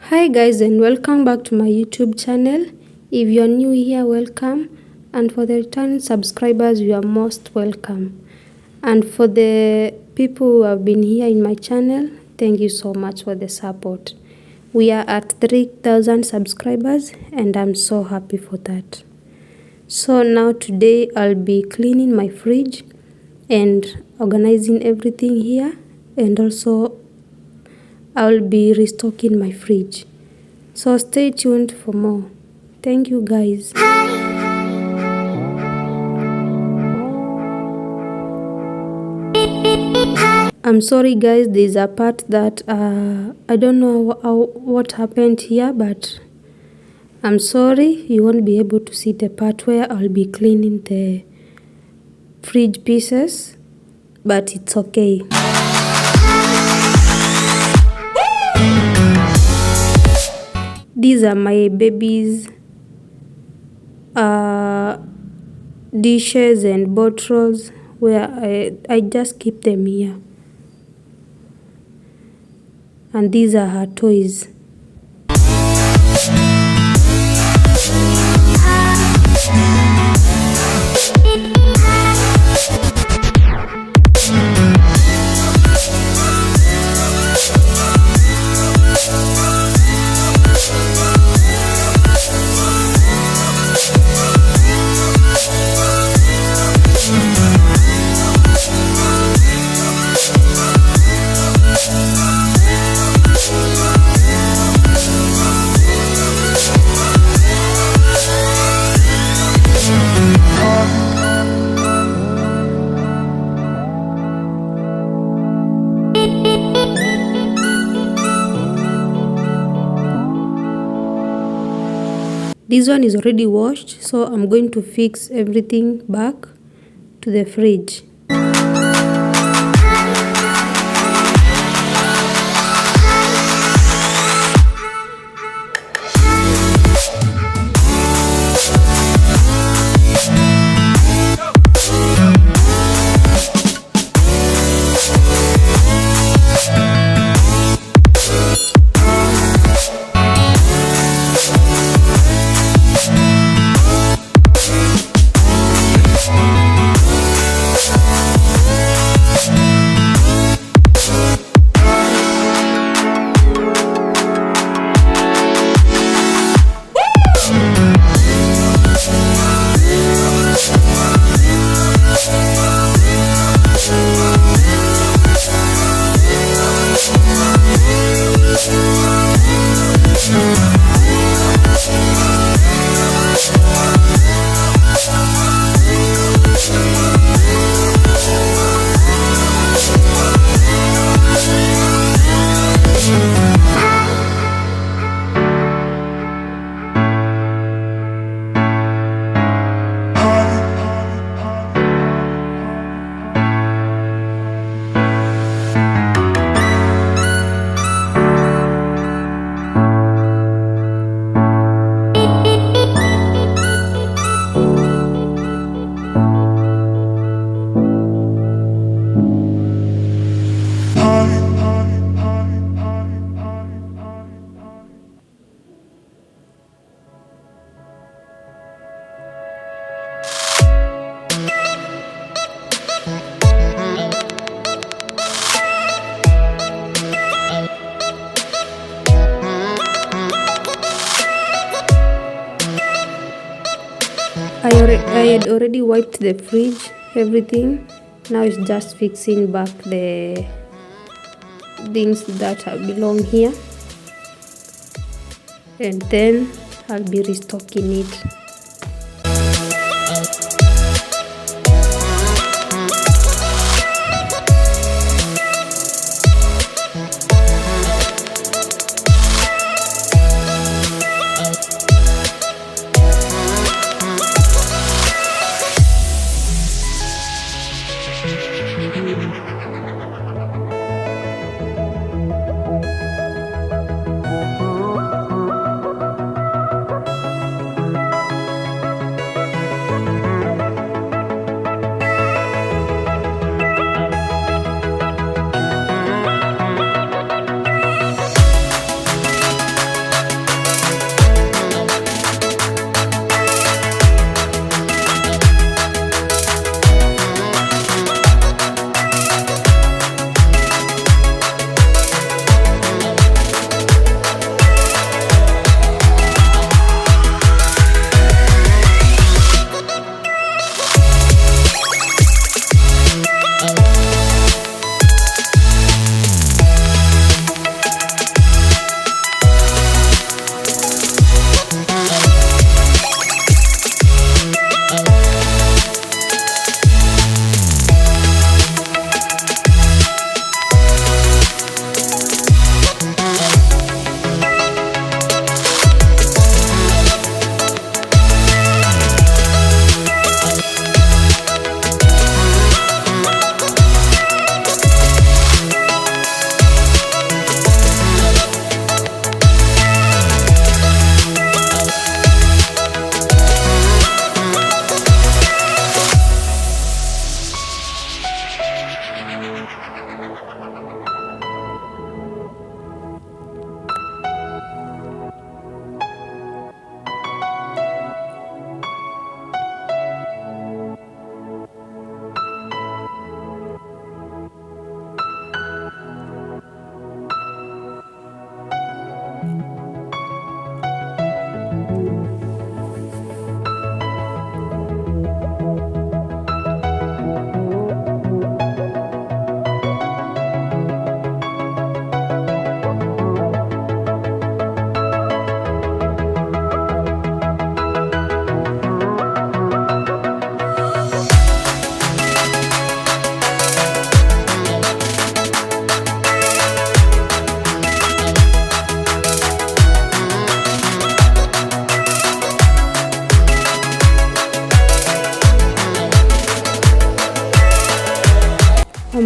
Hi guys, and welcome back to my YouTube channel. If you're new here, welcome, and for the returning subscribers, you are most welcome. And for the people who have been here in my channel, thank you so much for the support. We are at 3,000 subscribers and I'm so happy for that. So now today I'll be cleaning my fridge and organizing everything here, and also I'll be restocking my fridge. So stay tuned for more. Thank you guys. I'm sorry guys, there's a part that I don't know what happened here, but I'm sorry, you won't be able to see the part where I'll be cleaning the fridge pieces, but it's okay. These are my babies' dishes and bottles where I just keep them here. And these are her toys. This one is already washed, so I'm going to fix everything back to the fridge. I had already wiped the fridge, everything. Now it's just fixing back the things that belong here, and then I'll be restocking it.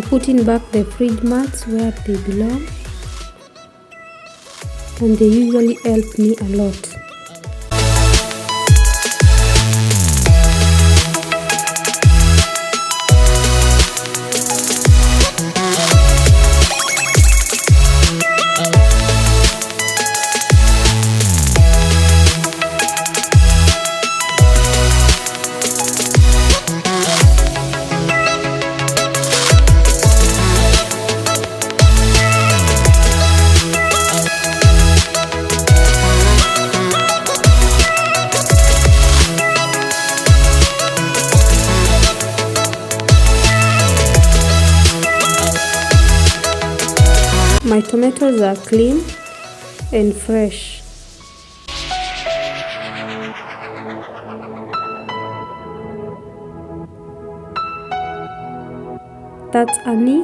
I'm putting back the fridge mats where they belong, and they usually help me a lot. My tomatoes are clean and fresh. That's Annie.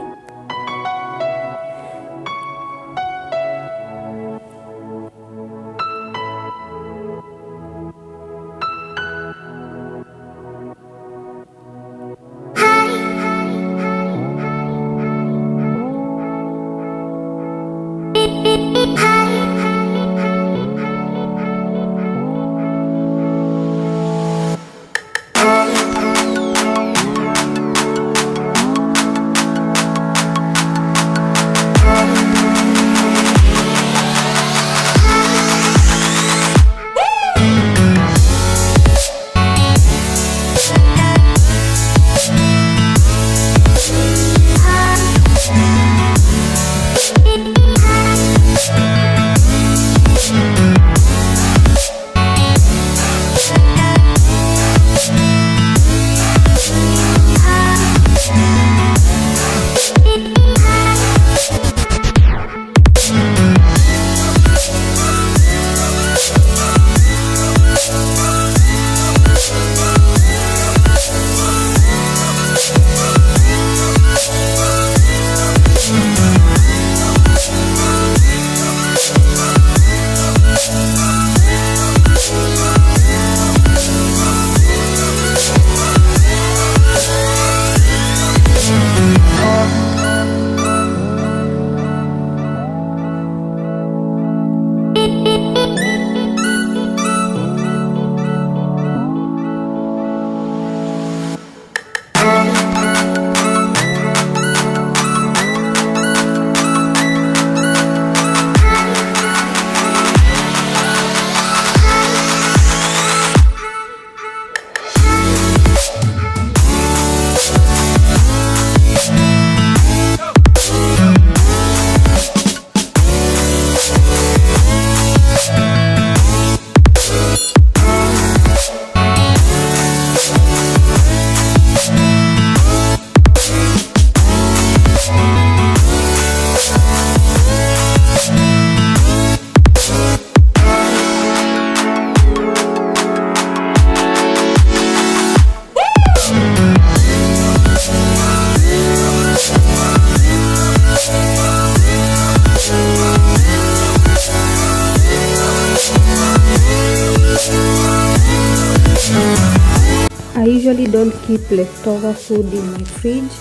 I usually don't keep leftover food in my fridge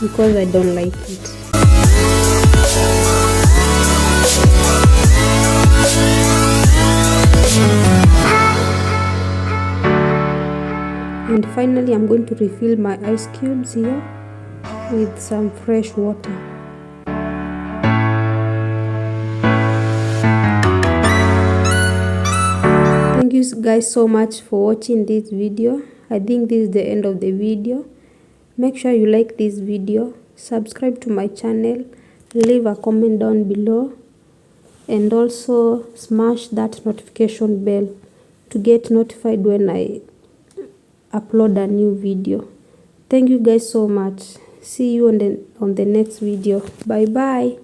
because I don't like it. And finally, I'm going to refill my ice cubes here with some fresh water. Thank you guys so much for watching this video. I think this is the end of the video. Make sure you like this video, subscribe to my channel, leave a comment down below, and also smash that notification bell to get notified when I upload a new video. Thank you guys so much. See you on the next video. Bye bye.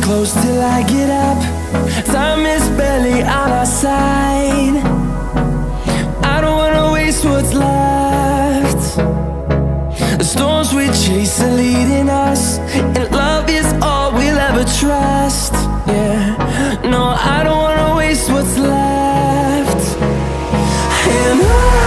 Close till I get up. Time is barely on our side. I don't wanna waste what's left. The storms we chase are leading us, and love is all we'll ever never trust. Yeah, no, I don't wanna waste what's left. And